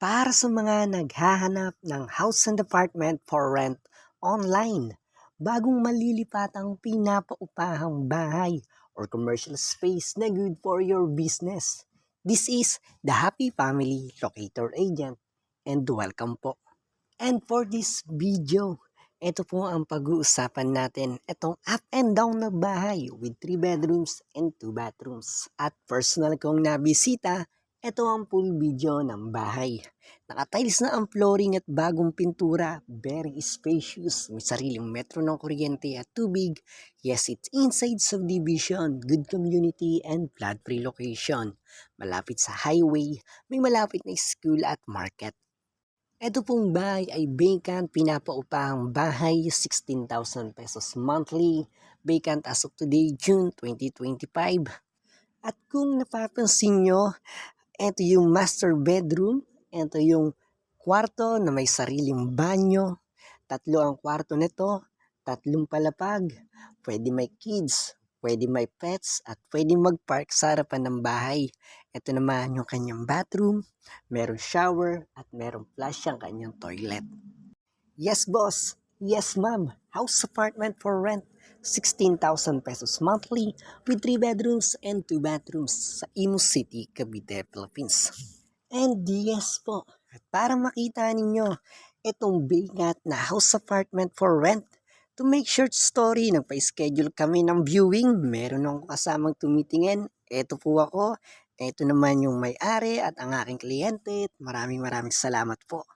Para sa mga naghahanap ng house and apartment for rent online, bagong malilipatang pinapaupahang bahay or commercial space na good for your business. This is the Happy Family Locator Agent and welcome po. And for this video, ito po ang pag-uusapan natin, itong up and down na bahay with 3 bedrooms and 2 bathrooms. At personal kong nabisita, ito ang full video ng bahay. Nakatiles na ang flooring at bagong pintura, very spacious, may sariling metro ng kuryente at tubig. Yes, it's inside subdivision, good community and flood-free location. Malapit sa highway, may malapit na school at market. Ito pong bahay ay vacant, pinapaupahang bahay, 16,000 pesos monthly, vacant as of today, June 2025. At kung napapansin nyo, ito yung master bedroom, ito yung kwarto na may sariling banyo, 3 ang kwarto nito, 3 palapag, pwede may kids, pwede may pets, at pwede mag-park sa harapan ng bahay. Ito naman yung kanyang bathroom, merong shower, at merong flush ang kanyang toilet. Yes boss, yes ma'am, house apartment for rent, 16,000 pesos monthly with 3 bedrooms and 2 bathrooms sa Imus City, Cavite, Philippines. And yes po, para makita ninyo itong vacant na house apartment for rent, to make short story, nagpa-schedule kami ng viewing, meron akong kasamang tumitingin, eto po ako, eto naman yung may-ari at ang aking kliyente, maraming salamat po.